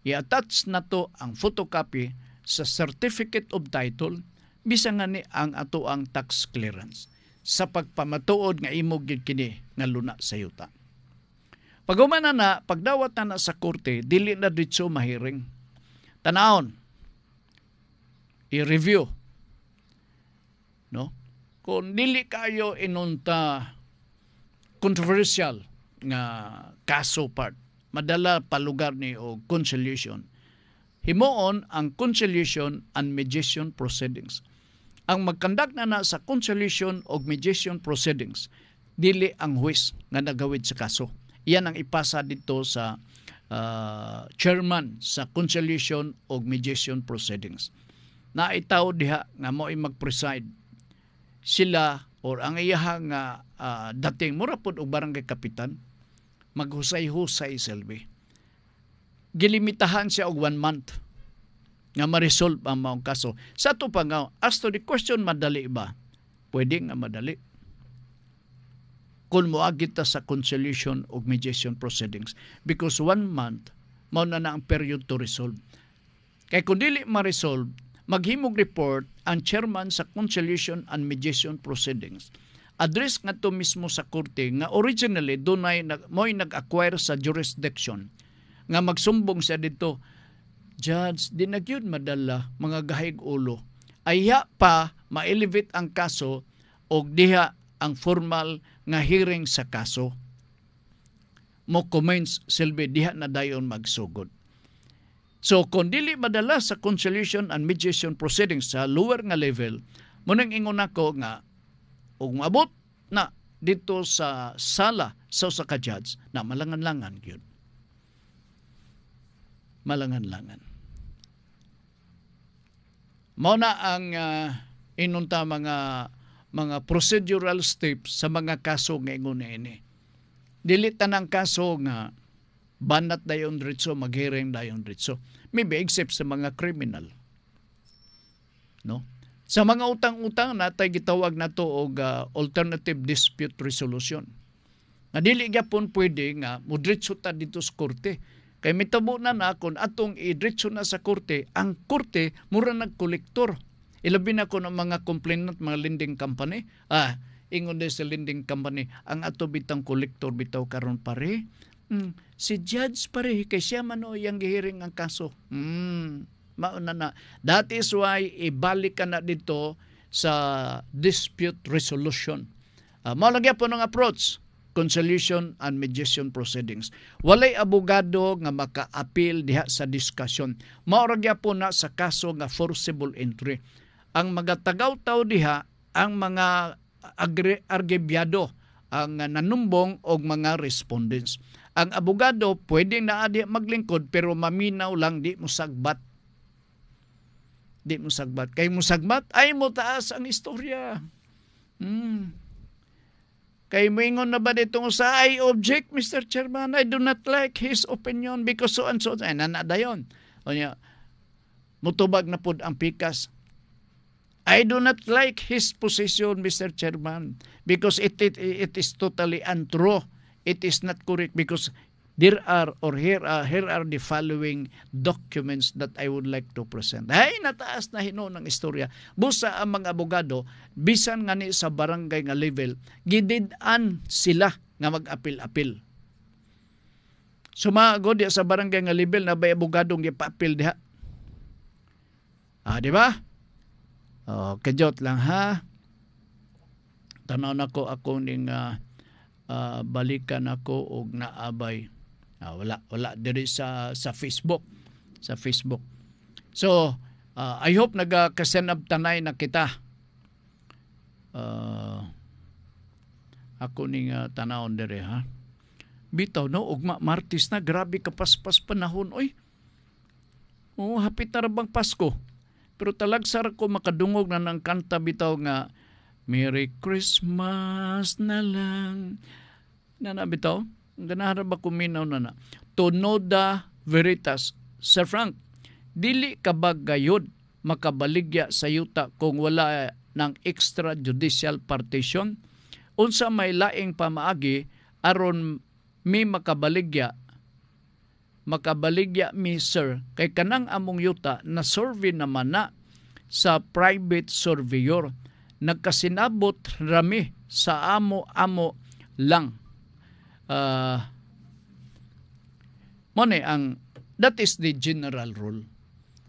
i-attach nato ang photocopy sa certificate of title, bisan nga ni ang ato ang tax clearance sa pagpamatuod nga imo gid kini nga luna sa yuta. Paghuman na, pagdawat na sa korte, dili na ditso mahiring. Tanahon, i-review. No? Kung dili kayo inunta controversial nga kaso part, madala palugar ni o conciliation. Himuon ang conciliation and mediation proceedings. Ang magkandak na sa conciliation o mediation proceedings, dili ang huwes nga nagawid sa kaso. Iyan ang ipasa dito sa chairman sa conciliation o mediation proceedings. Naitaw diha nga mo'y mag-preside sila or ang iyahang dating murapod og barangay kapitan, maghusay-husay selbi. Gilimitahan siya og 1 month nga ma-resolve ang maong kaso. Sa ito pa nga, as to the question, madali ba? Pwede nga madali. Kung moagit ta sa conciliation o mediation proceedings. Because 1 month, mao na ang period to resolve. Kaya kung dili ma-resolve, maghimog report ang chairman sa conciliation and mediation proceedings. Address nga to mismo sa korte nga originally dunay mo'y nag-acquire sa jurisdiction nga magsumbong siya dito, Judge, di na gyud madala mga gahig ulo. Ayha pa ma-elevate ang kaso og diha ang formal nga hearing sa kaso. Mo comments silbi diha na dayon magsugod. So kung dili madala sa conciliation and mediation proceedings sa lower nga level, munang ingon ako nga ug maabot na dito sa sala sa usa ka judge na malangan-langan gyud. Malangan-langan. Mao na ang inunta mga procedural steps sa mga kaso nga ingon ini. Dili tanang kaso nga banat dayon diretso, maghearing dayon diretso. Maybe except sa mga criminal. No? Sa mga utang-utang natay gitawag nato og alternative dispute resolution. Nga dili gyapon pwede nga mudretso ta dito sa korte. Kay mitabo na kung atong idretso na sa korte, ang korte mura nagkolektor. Ilabi na ko ng mga complainant, mga lending company. Ingon din sa lending company, ang ato bitang kolektor bitaw karon pare. Si judge pare, kay siya man o yung gihiring ang kaso. Mauna na. That is why ibalik ka na dito sa dispute resolution. Maulagya po ng approach, conciliation and mediation proceedings. Walay abogado nga maka-appeal diha sa discussion. Maulagya po na sa kaso nga forcible entry. Ang magatagaw-taw diha, ang mga argibyado, ang nanumbong o mga respondents. Ang abogado pwede na adi maglingkod pero maminaw lang di mo sagbat. Di mo sagbat. Kay mo sagbat ay mo taas ang istorya. Kay moingon na ba ditong sa I object, Mr. Chairman, I do not like his opinion because so and so. Ay nanadayon. O niya, mutubag na pud ang pikas. I do not like his position, Mr. Chairman, because it is totally untrue. It is not correct because here are the following documents that I would like to present. Ay, nataas na hinon ng istorya. Busa ang mga abogado, bisan nga ni sa barangay nga level, gidid-an sila nga mag-apil-apil. Sumago diya sa barangay nga level na bay abogadong gipa-apil diha. Di ba? Kajot lang ha. Tanaw na ko ako ning balikan ako og naabay. Wala diri sa Facebook. Sa Facebook. So, I hope nagakasenab tanay na kita. Ako ning tanawon diri ha. Bitaw no ugma Martis na, grabe kapaspas panahon oy. Hapit na rabang Pasko. Pero talagsar ko makadungog na ng kanta bitaw nga Merry Christmas na lang. Bitaw? Ganaharap ba kuminaw na. Tonoda veritas. Sir Frank, dili ka ba gayod makabaligya sa yuta kung wala ng extrajudicial partition? Unsa may laing pamaagi aron mi makabaligya mi sir, kay kanang among yuta na survey naman na sa private surveyor. Nagkasinabot rami sa amo-amo lang. That is the general rule.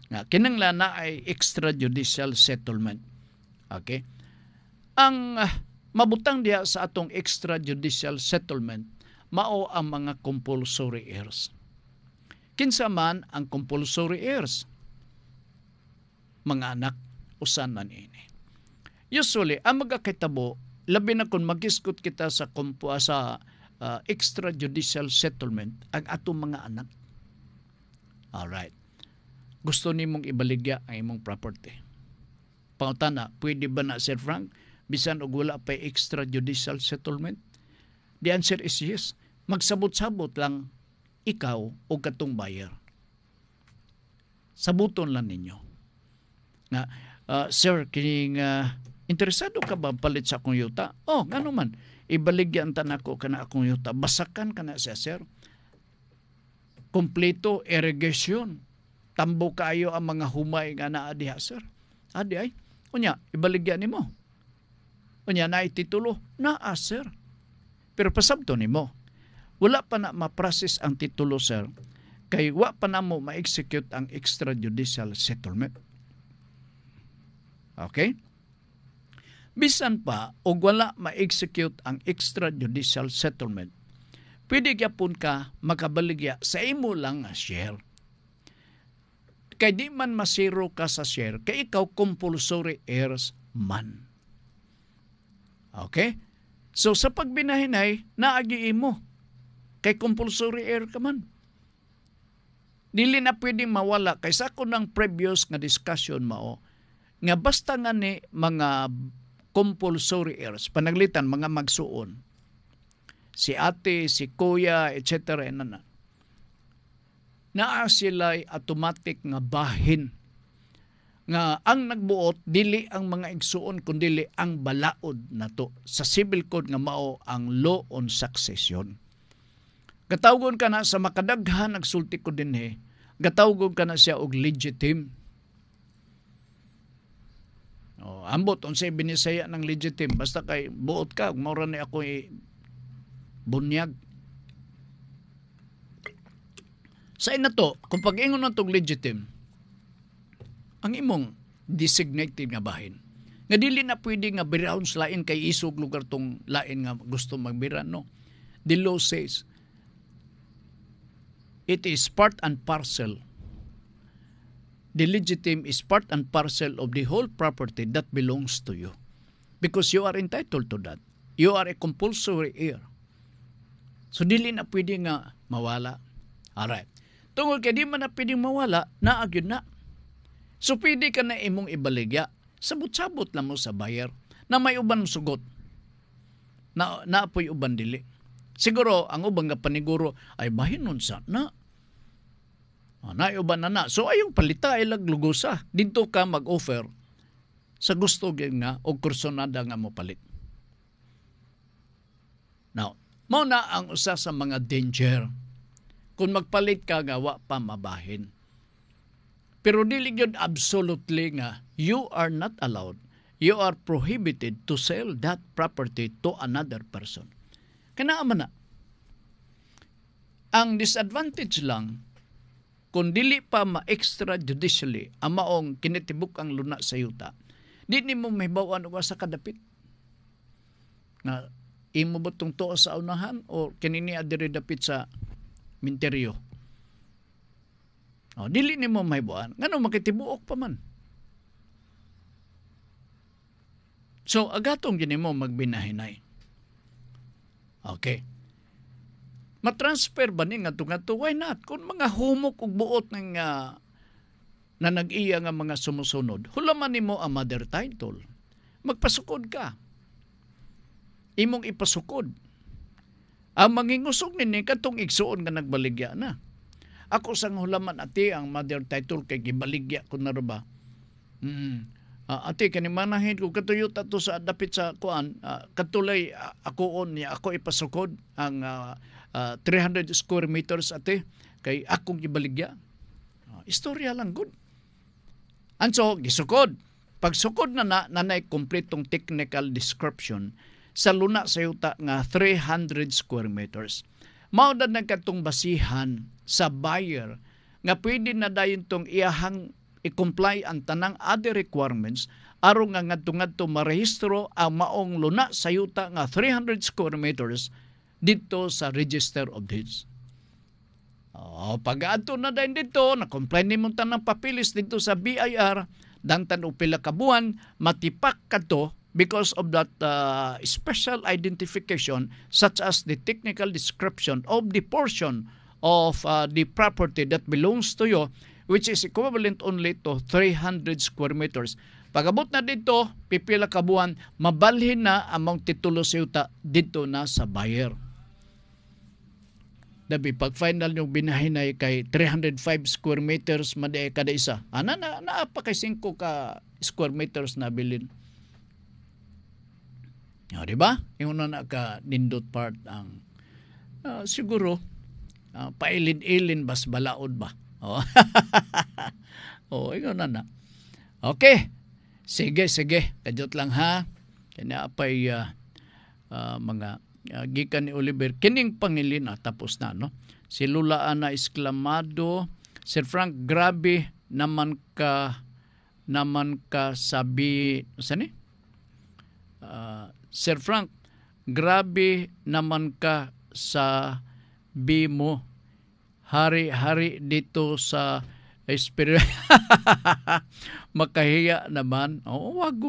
Kinanglan na ay extrajudicial settlement. Okay? Ang mabutang diya sa atong extrajudicial settlement, mao ang mga compulsory heirs. Kinsa man ang compulsory heirs? Mga anak, usan man ini. Usually, ang magkakitabo, labi na kung magiskot kita sa extrajudicial settlement, ang atong mga anak. Alright. Gusto ni mong ibaligya ang imong property. Pangutana, pwede ba na, Sir Frank, bisan og wala pa extrajudicial settlement? The answer is yes. Magsabot-sabot lang ikaw o katong buyer. Sabuton lang ninyo. Sir, kining interesado ka ba palit sa akong yuta? Ngano man. Ibaligyan tanako kana akong yuta. Basakan kana siya, sir. Kompleto irrigation. Tambo kayo ang mga humay nga naa diha, sir. Adi ay. Unya, ibaligyan nimo. Unya na titulo. Naa, sir. Pero pasabto nimo. Wala pa na ma-process ang titulo, sir. Kay wa pa na mo ma-execute ang extrajudicial settlement. Okay? Bisan pa, o wala ma-execute ang extrajudicial settlement, pwede gyapon ka makabaligya sa imo lang nga share. Kay di man masiro ka sa share, kay ikaw compulsory heirs man. Okay? So sa pagbinahinay, naagi imo. Kay compulsory heir ka man. Dili na pwedeng mawala. Kaysa ko ng previous nga discussion mao, nga basta nga ni mga compulsory heirs, panaglitan mga magsuon, si ate, si kuya, etc. Naa sila'y automatic nga bahin nga ang nagbuot dili ang mga igsuon kundi ang balaod nato sa civil code nga mao ang law on succession. Gatawgon ka na sa makadaghan nagsulti ko dinhi, gatawgon ka na siya og legitim. Ambot unsay binisaya ng legitim basta kay buot ka mao ra ni ako bunyag. Sa inato, kung pag-ingon na itong legitim, ang imong designated nga bahin, nga dili na pwede nga biraon sa lain kay isog lugar tong lain nga gusto magbira, no? The law says, it is part and parcel. The legitim is part and parcel of the whole property that belongs to you. Because you are entitled to that. You are a compulsory heir. So dili na pwede nga mawala. Alright. Tungod kay di man na pwedeng mawala, naagyon na. So pwede ka na imong ibaligya. Sabot-sabot lang mo sa buyer na may uban sugot. Na apoy uban dili. Siguro, ang ubang nga paniguro ay bahinon sa na. Naiuban na. So ayong palita ilag lugosa. Dito ka mag-offer sa gusto nga o kursonada nga mo palit. Now, mao na ang usa sa mga danger. Kung magpalit ka gawa pa mabahin. Pero dili gyud absolutely nga you are not allowed, you are prohibited to sell that property to another person. Kanaaman na. Ang disadvantage lang kung dili pa ma-extrajudicially ang maong kinitibuk ang luna sa yuta, di nimo mahibawan og sa kadapit. Na imo ba tong tuo sa unahan o kinini adiri dapit sa minteryo. Dili nimo mahibawan. Ngano makitibuok pa man. So agatong gini mo magbinahinay. Okay. Matransfer ba ni nga tungato? Why not? Kung mga humok ug buot ng na nag-iya nga mga sumusunod, hulaman nimo ang mother title. Magpasukod ka. Imong ipasukod. Ang mangingusog nini katong igsuon nga nagbaligya na. Ako sang hulaman ati ang mother title kay gibaligya ko na ba. Ati kani manahin ko katuyo tato sa dapit sa kuan katulay ako niya ako ipasukod ang 300 square meters ati kay akong gibaligya. Istorya lang good. Anso gisukod. Pagsukod na nanay kompletong technical description sa luna sa yuta nga 300 square meters. Mao na nagkatong basihan sa buyer nga pwede na dayon tong iyahang i-comply ang tanang other requirements aron nga ngadto-ngadto marehistro ang maong luna sa yuta nga 300 square meters dito sa Register of Deeds. Pag-adto na dayon dito, na-comply nimo tanang papilis dito sa BIR, dangtan og pila ka buwan, matipak kadto because of that special identification such as the technical description of the portion of the property that belongs to you, which is equivalent only to 300 square meters. Pag-abot na dito, pipila ka buwan, mabalhin na among titulo sa yuta dito na sa buyer. Dabi, pag final yung binahinay kay 305 square meters madi kada isa. Naapa kay 5 ka square meters na bilin. Di ba? Yung na ka nindot part ang siguro pailin-ilin bas balaod ba? Yun na. Okay. Sige. Kadiyot lang ha. Kanya apay mga gikan ni Oliver. Kining pangilin tapos na, no? Si Lula Ana Exclamado. Sir Frank, grabe naman ka sabi, saan Sir Frank, grabe naman ka sa mo. Hari-hari dito sa espiritu. Makahiya naman. Wag.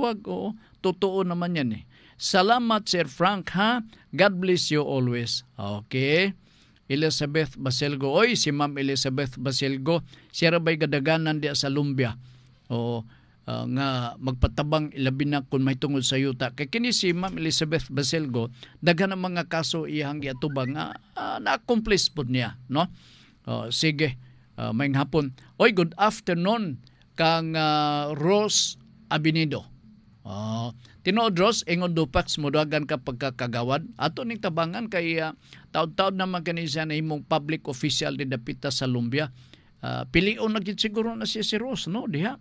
Totoo naman yan eh. Salamat, Sir Frank, ha? God bless you always. Okay. Elizabeth Baselgo. Si Ma'am Elizabeth Baselgo. Siya ba'y gadaganan diya sa Lumbia. nga magpatabang ilabi na kung may tungod sa yuta. Kay kini si Ma'am Elizabeth Baselgo, daghan ang mga kaso iyang giatubang nga na-accomplish po niya, no? Sige, may hapon. Oy, good afternoon kang Rose Abinido. Tinuod Rose, ingon dupax mudagan ka pagkakagawad. Ato ning tabangan kay taud-taud naman kanisa na himong public official ni dapita sa Lumbia. Pilion na gid siguro na si Rose, no? Diha.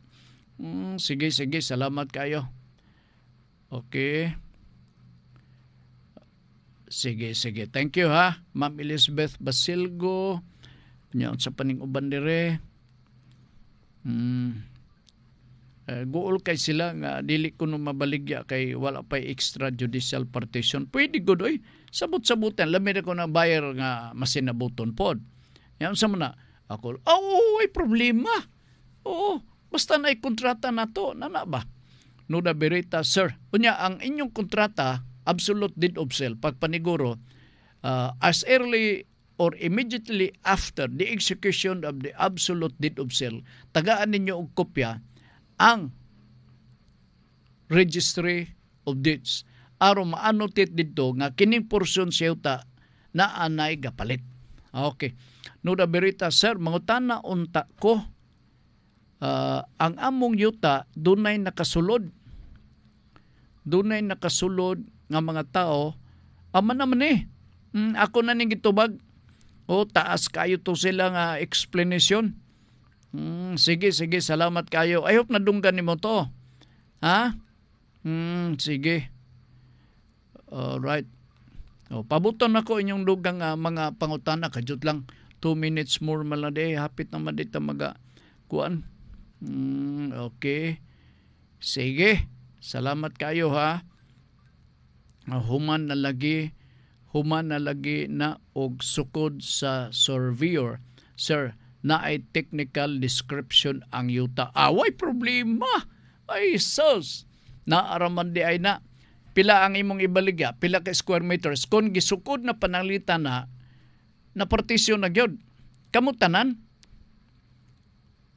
Sige, salamat kayo. Okay. Sige. Thank you ha, Ma'am Elizabeth Basilgo. Nya sa paning uban dire. Gool kay sila nga dili ko no mabaligya kay wala pa extrajudicial partition. Pwede gud oy. Sabot-sabutan lami na ko na buyer nga masinabuton pod. Yan sa man ako. Ay problema. Oo. Basta na kontrata na to, nana ba? Nuda Berita, sir. Unya, ang inyong kontrata, absolute deed of sale, pagpaniguro, as early or immediately after the execution of the absolute deed of sale, tagaan ninyo og kopya ang registry of deeds. Aron maanotit dito nga kining portion siyota na anay gapalit. Okay. Nuda Berita, sir, mangutana unta ko, ang among yuta dunay nakasulod nga mga tao ama naman ako na ning gitubag taas kayo to sila nga explanation. Sige salamat kayo. I hope nadunggan nimo to ha. Sige, alright. Pabuton ako inyong dugang mga pangutana kajut lang 2 minutes more malade hapit naman dito maga kuan. Okay. Sige. Salamat kayo ha. Human na lagi na og sukod sa surveyor. Sir, na ay technical description ang yuta. Away problema. Ay sus. Naaraman di ay na. Pila ang imong ibaligya, pila ka square meters. Kung gisukod na pananglitan na partisyon na gyud. Kamutanan?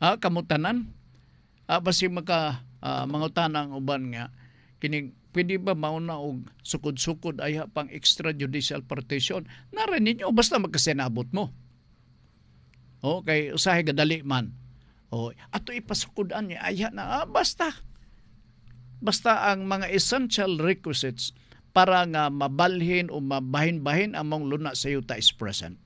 Kamutanan? Basi mangutan ang uban nga, kining pwede ba mauna og sukod-sukod ay pang extrajudicial partition? Narin ninyo, basta magkasenabot mo. Kay usahay gadali man. Ato ipasukodan niya, ay na, basta. Basta ang mga essential requisites para nga mabalhin o mabahin-bahin among luna sa yuta is present.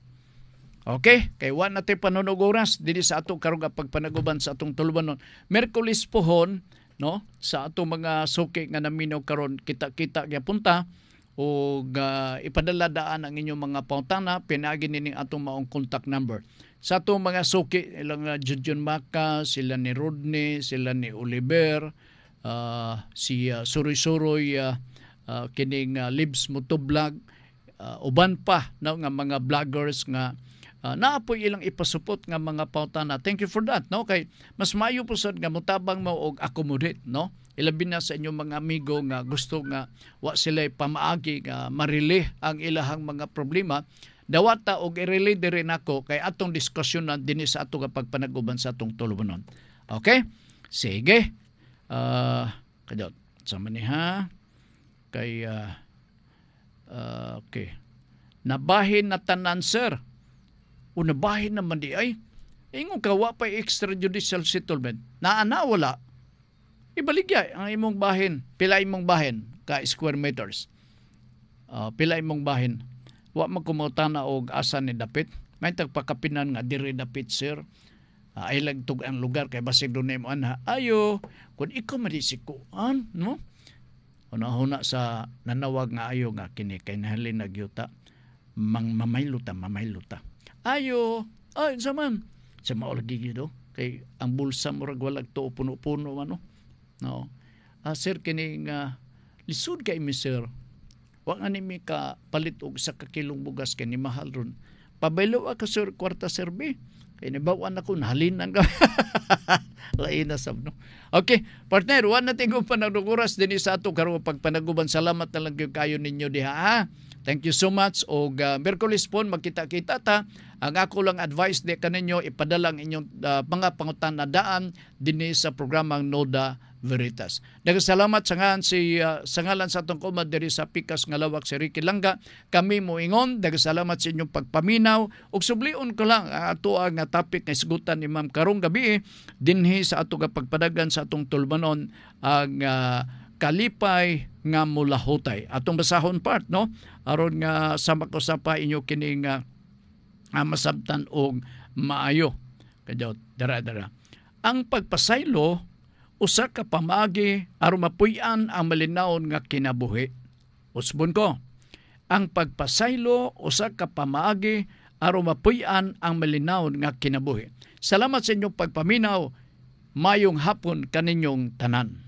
Okay, kay wa natin panunog oras dili sa ato karong pagpanaguban sa atong tulubanon. Miyerkules pohon, no, sa atong mga suki nga naminaw karon kita-kita gyapon o ipadala daan ang inyong mga pautana pinagi nining atong maong contact number. Sa atong mga suki ilang Judyon Maka, sila ni Rodney, sila ni Oliver, si Suroy-Suroy kining Libs Motovlog, uban pa no, nga mga vloggers nga naapoy ilang ipasupot nga mga pautana. Thank you for that, no? Kay mas maayo po sad nga mutabang mo og accommodate, no? Ilabi na sa inyong mga amigo nga gusto nga wa sila pamaagi nga marilih ang ilahang mga problema. Dawata og i-relay diri nako kay atong diskusyonan dinhi sa ato nga pagpanaguban sa atong tulubanon. Okay? Sige. Kadot. Sama ni ha. Kay okay. Nabahin na tanan, sir. Unabahin naman di ay. Ingon ka, wa pa extrajudicial settlement. Wala. Ibaligya ang imong bahin. Pila imong bahin ka square meters. Pila imong bahin. Wa magkumutana og asa ni dapit. May tagpakapinan nga diri dapit, sir. Ay lagtog ang lugar kay basig dunay mo anha. Ayo, kun ikaw madisikuan, no? Una-una sa nanawag nga ayo nga kini kay nahalin nagyuta. Mamayluta. Ayo, ay saman. Sa maulagi gido kay ang bulsa murag walag to puno-puno ano. No. Sir kini nga lisod kay mi sir. Wa nga nimi ka palit og sa kakilong bugas kay ni mahal ron. Pabaylo ka sir kwarta serbi. Kay nibawaan ako nahalinan ka. Lain na sab no. Okay, partner, wa natin kung panaguras din sa ato karong pagpanaguban. Salamat na lang kayo ninyo diha. Ha? Thank you so much. O Miyerkules po, magkita-kita ta. Ang ako lang advice di kaninyo, ipadala ang inyong mga pangutan na daan din sa programang Noda Veritas. Daghang sa ngalan sa atong komad diri sa Pikas nga Lawak si Ricky Langga. Kami moingon daghang sa inyong pagpaminaw ug sublion ko lang ato ang topic nga isgutan ni Ma'am karong gabi dinhi sa ato nga pagpadagan sa atong tulbanon ang kalipay nga mulahutay. Atong basahon part no aron nga sama ko sa pa inyo kining masabtan og maayo. Kadyo dara. Ang pagpasaylo usa ka pamaagi aron mapuy-an ang malinawon nga kinabuhi. Usbon ko, ang pagpasaylo usa ka pamaagi aron mapuy-an ang malinawon nga kinabuhi. Salamat sa inyong pagpaminaw. Mayong hapon kaninyong tanan.